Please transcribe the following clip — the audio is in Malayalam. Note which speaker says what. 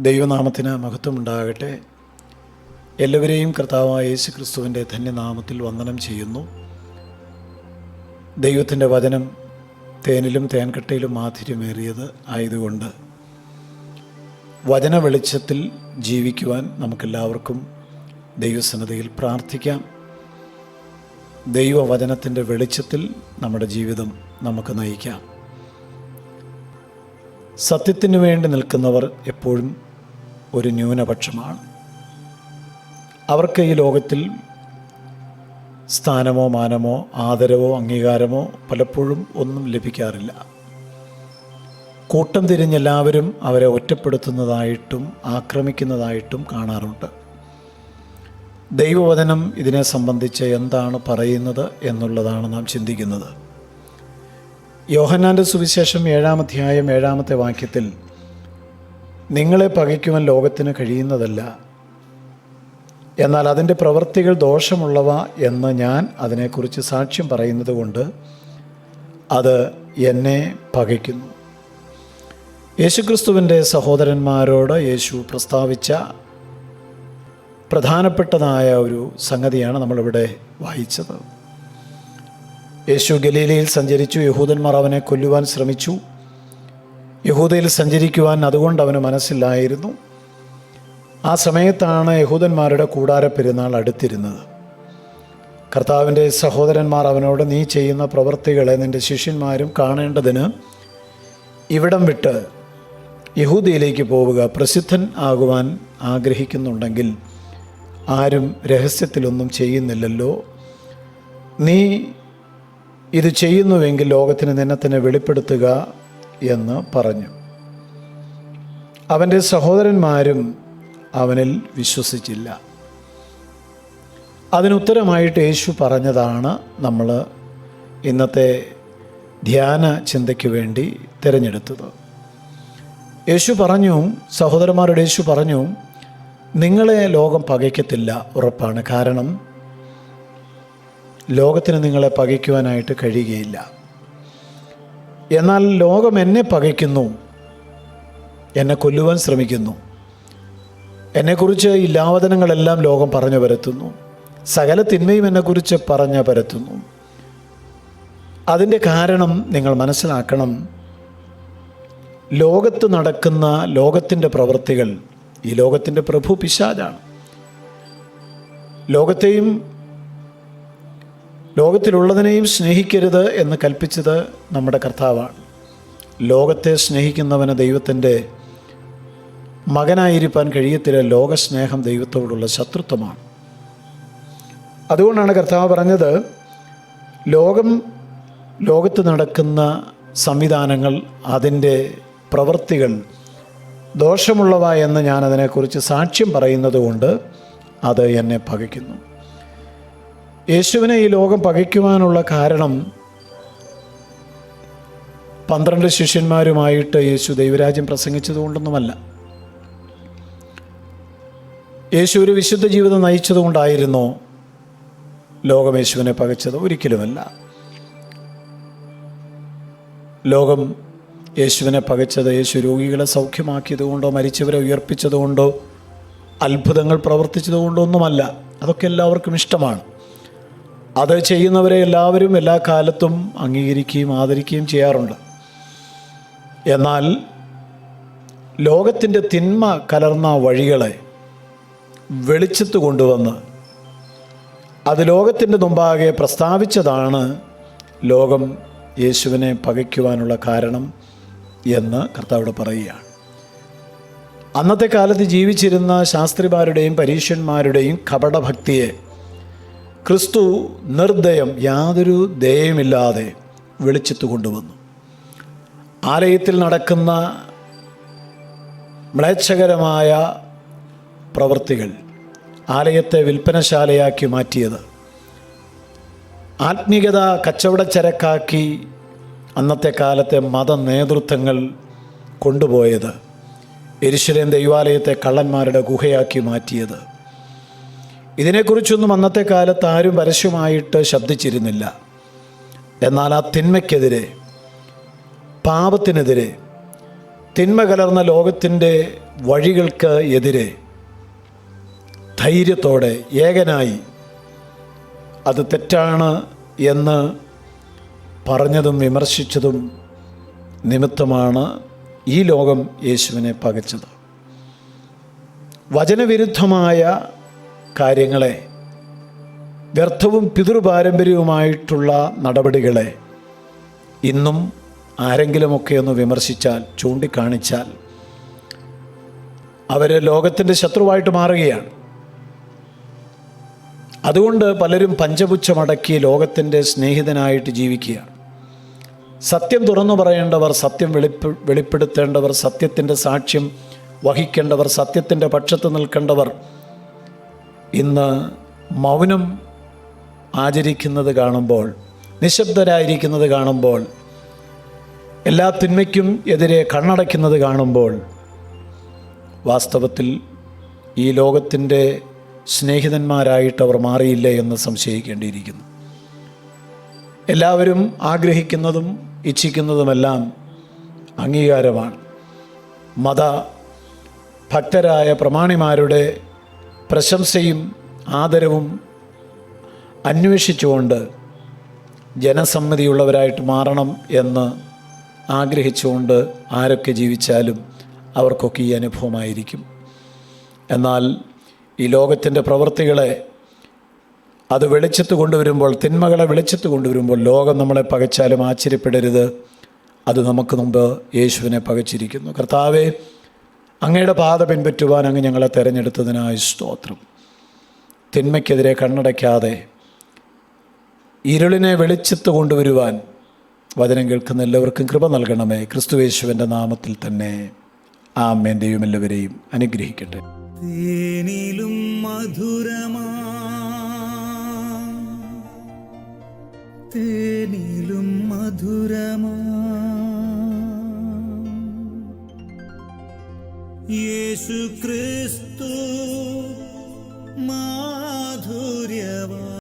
Speaker 1: ദൈവനാമത്തിന് മഹത്വമുണ്ടാകട്ടെ. എല്ലാവരെയും കർത്താവായ യേശു ക്രിസ്തുവിൻ്റെ ധന്യനാമത്തിൽ വന്ദനം ചെയ്യുന്നു. ദൈവത്തിൻ്റെ വചനം തേനിലും തേൻകട്ടയിലും മാധുര്യമേറിയത് ആയതുകൊണ്ട് വചന വെളിച്ചത്തിൽ ജീവിക്കുവാൻ നമുക്കെല്ലാവർക്കും ദൈവസന്നിധിയിൽ പ്രാർത്ഥിക്കാം. ദൈവവചനത്തിൻ്റെ വെളിച്ചത്തിൽ നമ്മുടെ ജീവിതം നമുക്ക് നയിക്കാം. സത്യത്തിനു വേണ്ടി നിൽക്കുന്നവർ എപ്പോഴും ഒരു ന്യൂനപക്ഷമാണ്. അവർക്ക് ഈ ലോകത്തിൽ സ്ഥാനമോ മാനമോ ആദരവോ അംഗീകാരമോ പലപ്പോഴും ഒന്നും ലഭിക്കാറില്ല. കൂട്ടം തിരിഞ്ഞെല്ലാവരും അവരെ ഒറ്റപ്പെടുത്തുന്നതായിട്ടും ആക്രമിക്കുന്നതായിട്ടും കാണാറുണ്ട്. ദൈവവചനം ഇതിനെ സംബന്ധിച്ച് എന്താണ് പറയുന്നത് എന്നുള്ളതാണ് നാം ചിന്തിക്കുന്നത്. യോഹന്നാൻ്റെ സുവിശേഷം 7-ാം അധ്യായം 7-ാമത്തെ വാക്യത്തിൽ, നിങ്ങളെ പകയ്ക്കുവാൻ ലോകത്തിന് കഴിയുന്നതല്ല, എന്നാൽ അതിൻ്റെ പ്രവൃത്തികൾ ദോഷമുള്ളവ എന്ന് ഞാൻ അതിനെക്കുറിച്ച് സാക്ഷ്യം പറയുന്നത് കൊണ്ട് അത് എന്നെ പകയ്ക്കുന്നു. യേശുക്രിസ്തുവിൻ്റെ സഹോദരന്മാരോട് യേശു പ്രസ്താവിച്ച പ്രധാനപ്പെട്ടതായ ഒരു സംഗതിയാണ് നമ്മളിവിടെ വായിച്ചത്. യേശു ഗലീലയിൽ സഞ്ചരിച്ചു. യഹൂദന്മാർ അവനെ കൊല്ലുവാൻ ശ്രമിച്ചു. യഹൂദയിൽ സഞ്ചരിക്കുവാൻ അതുകൊണ്ട് അവന് മനസ്സില്ലായിരുന്നു. ആ സമയത്താണ് യഹൂദന്മാരുടെ കൂടാര പെരുന്നാൾ അടുത്തിരുന്നത്. കർത്താവിൻ്റെ സഹോദരന്മാർ അവനോട്, നീ ചെയ്യുന്ന പ്രവൃത്തികളെ നിൻ്റെ ശിഷ്യന്മാരും കാണേണ്ടതിന് ഇവിടം വിട്ട് യഹൂദയിലേക്ക് പോവുക. പ്രസിദ്ധൻ ആകുവാൻ ആഗ്രഹിക്കുന്നുണ്ടെങ്കിൽ ആരും രഹസ്യത്തിലൊന്നും ചെയ്യുന്നില്ലല്ലോ. നീ ഇത് ചെയ്യുന്നുവെങ്കിൽ ലോകത്തിന് നിന്നെ തന്നെ വെളിപ്പെടുത്തുക എന്ന് പറഞ്ഞു. അവൻ്റെ സഹോദരന്മാരും അവനിൽ വിശ്വസിച്ചില്ല. അതിനുത്തരമായിട്ട് യേശു പറഞ്ഞതാണ് നമ്മൾ ഇന്നത്തെ ധ്യാന ചിന്തയ്ക്ക് വേണ്ടി തിരഞ്ഞെടുത്തത്. യേശു പറഞ്ഞു, സഹോദരന്മാരോട് യേശു പറഞ്ഞു, നിങ്ങളെ ലോകം പകയ്ക്കത്തില്ല, ഉറപ്പാണ്. കാരണം ലോകത്തിന് നിങ്ങളെ പകയ്ക്കുവാനായിട്ട് കഴിയുകയില്ല. എന്നാൽ ലോകം എന്നെ പകയ്ക്കുന്നു, എന്നെ കൊല്ലുവാൻ ശ്രമിക്കുന്നു. എന്നെക്കുറിച്ച് ഇല്ലാവചനങ്ങളെല്ലാം ലോകം പറഞ്ഞു പരത്തുന്നു. സകല തിന്മയും എന്നെക്കുറിച്ച് പറഞ്ഞു പരത്തുന്നു. അതിൻ്റെ കാരണം നിങ്ങൾ മനസ്സിലാക്കണം. ലോകത്ത് നടക്കുന്ന ലോകത്തിൻ്റെ പ്രവൃത്തികൾ, ഈ ലോകത്തിൻ്റെ പ്രഭു പിശാചാണ്. ലോകത്തെയും ലോകത്തിലുള്ളതിനെയും സ്നേഹിക്കരുത് എന്ന് കൽപ്പിച്ചത് നമ്മുടെ കർത്താവാണ്. ലോകത്തെ സ്നേഹിക്കുന്നവന് ദൈവത്തിൻ്റെ മകനായിരിക്കാൻ കഴിയത്തില്ല. ലോകസ്നേഹം ദൈവത്തോടുള്ള ശത്രുത്വമാണ്. അതുകൊണ്ടാണ് കർത്താവ് പറഞ്ഞത്, ലോകത്ത് നടക്കുന്ന സംവിധാനങ്ങൾ, അതിൻ്റെ പ്രവൃത്തികൾ ദോഷമുള്ളവ എന്ന് ഞാൻ അതിനെക്കുറിച്ച് സാക്ഷ്യം പറയുന്നത് കൊണ്ട് അത് എന്നെ പകയ്ക്കുന്നു. യേശുവിനെ ഈ ലോകം പകയ്ക്കുവാനുള്ള കാരണം 12 ശിഷ്യന്മാരുമായിട്ട് യേശു ദൈവരാജ്യം പ്രസംഗിച്ചതുകൊണ്ടൊന്നുമല്ല. യേശു ഒരു വിശുദ്ധ ജീവിതം നയിച്ചതുകൊണ്ടായിരുന്നോ ലോകം യേശുവിനെ പകച്ചത്? ഒരിക്കലുമല്ല. ലോകം യേശുവിനെ പകച്ചത് യേശു രോഗികളെ സൗഖ്യമാക്കിയതുകൊണ്ടോ മരിച്ചവരെ ഉയർപ്പിച്ചതുകൊണ്ടോ അത്ഭുതങ്ങൾ പ്രവർത്തിച്ചതുകൊണ്ടോ ഒന്നുമല്ല. അതൊക്കെ എല്ലാവർക്കും ഇഷ്ടമാണ്. അത് ചെയ്യുന്നവരെ എല്ലാവരും എല്ലാ കാലത്തും അംഗീകരിക്കുകയും ആദരിക്കുകയും ചെയ്യാറുണ്ട്. എന്നാൽ ലോകത്തിൻ്റെ തിന്മ കലർന്ന വഴികളെ വെളിച്ചത്ത് കൊണ്ടുവന്ന് അത് ലോകത്തിൻ്റെ മുമ്പാകെ പ്രസ്താവിച്ചതാണ് ലോകം യേശുവിനെ പകയ്ക്കുവാനുള്ള കാരണം എന്ന് കർത്താവ് പറയുകയാണ്. അന്നത്തെ കാലത്ത് ജീവിച്ചിരുന്ന ശാസ്ത്രിമാരുടെയും പരീശന്മാരുടെയും കപടഭക്തിയെ ക്രിസ്തു നിർദ്ദയം, യാതൊരു ദയയുമില്ലാതെ വെളിച്ചത്ത് കൊണ്ടുവന്നു. ആലയത്തിൽ നടക്കുന്ന മ്ലേച്ഛകരമായ പ്രവൃത്തികൾ ആലയത്തെ വിൽപ്പനശാലയാക്കി മാറ്റിയത്, ആത്മീയത കച്ചവടച്ചരക്കാക്കി അന്നത്തെ കാലത്തെ മത നേതൃത്വങ്ങൾ കൊണ്ടുപോയത്, യെരുശലേം ദൈവാലയത്തെ കള്ളന്മാരുടെ ഗുഹയാക്കി മാറ്റിയത്, ഇതിനെക്കുറിച്ചൊന്നും അന്നത്തെ കാലത്ത് ആരും പരസ്യമായിട്ട് ശബ്ദിച്ചിരുന്നില്ല. എന്നാൽ ആ തിന്മയ്ക്കെതിരെ, പാപത്തിനെതിരെ തിന്മ കലർന്ന ലോകത്തിൻ്റെ വഴികൾക്ക് എതിരെ ധൈര്യത്തോടെ ഏകനായി അത് തെറ്റാണ് എന്ന് പറഞ്ഞതും വിമർശിച്ചതും നിമിത്തമാണ് ഈ ലോകം യേശുവിനെ പകച്ചത്. വചനവിരുദ്ധമായ കാര്യങ്ങളെ, വ്യർത്ഥവും പിതൃപാരമ്പര്യവുമായിട്ടുള്ള നടപടികളെ ഇന്നും ആരെങ്കിലുമൊക്കെ ഒന്ന് വിമർശിച്ചാൽ, ചൂണ്ടിക്കാണിച്ചാൽ അവർ ലോകത്തിൻ്റെ ശത്രുവായിട്ട് മാറുകയാണ്. അതുകൊണ്ട് പലരും പഞ്ചപുച്ഛമടക്കി ലോകത്തിൻ്റെ സ്നേഹിതനായിട്ട് ജീവിക്കുകയാണ്. സത്യം തുറന്നു പറയേണ്ടവർ, സത്യം വെളിപ്പെടുത്തേണ്ടവർ, സത്യത്തിൻ്റെ സാക്ഷ്യം വഹിക്കേണ്ടവർ, സത്യത്തിൻ്റെ പക്ഷത്ത് നിൽക്കേണ്ടവർ ഇന്ന് മൗനം ആചരിക്കുന്നത് കാണുമ്പോൾ, നിശബ്ദരായിരിക്കുന്നത് കാണുമ്പോൾ, എല്ലാ തിന്മയ്ക്കും എതിരെ കണ്ണടയ്ക്കുന്നത് കാണുമ്പോൾ വാസ്തവത്തിൽ ഈ ലോകത്തിൻ്റെ സ്നേഹിതന്മാരായിട്ട് അവർ മാറിയില്ലേ എന്ന് സംശയിക്കേണ്ടിയിരിക്കുന്നു. എല്ലാവരും ആഗ്രഹിക്കുന്നതും ഇച്ഛിക്കുന്നതുമെല്ലാം അംഗീകാരമാണ്. ഭക്തരായ പ്രമാണിമാരുടെ പ്രശംസയും ആദരവും അന്വേഷിച്ചുകൊണ്ട് ജനസമ്മതിയുള്ളവരായിട്ട് മാറണം എന്ന് ആഗ്രഹിച്ചുകൊണ്ട് ആരൊക്കെ ജീവിച്ചാലും അവർക്കൊക്കെ ഈ അനുഭവമായിരിക്കും. എന്നാൽ ഈ ലോകത്തിൻ്റെ പ്രവൃത്തികളെ അത് വെളിച്ചത്ത് കൊണ്ടുവരുമ്പോൾ, തിന്മകളെ വെളിച്ചത്ത് കൊണ്ടുവരുമ്പോൾ ലോകം നമ്മളെ പകച്ചാലും ആശ്ചര്യപ്പെടരുത്. അത് നമുക്ക് മുമ്പ് യേശുവിനെ പകച്ചിരിക്കുന്നു. കർത്താവേ, അങ്ങയുടെ പാത പിൻപറ്റുവാൻ അങ്ങ് ഞങ്ങളെ തിരഞ്ഞെടുത്തതിനായി സ്തോത്രം. തിന്മയ്ക്കെതിരെ കണ്ണടയ്ക്കാതെ ഇരുളിനെ വെളിച്ചത്ത് കൊണ്ടുവരുവാൻ വചനം കേൾക്കുന്ന എല്ലാവർക്കും കൃപ നൽകണമേ. ക്രിസ്തുയേശുവിൻ്റെ നാമത്തിൽ തന്നെ ആമേൻ. ദൈവം എല്ലാവരെയും അനുഗ്രഹിക്കട്ടെ.
Speaker 2: തേനിലും മധുരമാ, തേനിലും മധുരമാ, യേശു ക്രിസ്തു മാധുര്യവാ.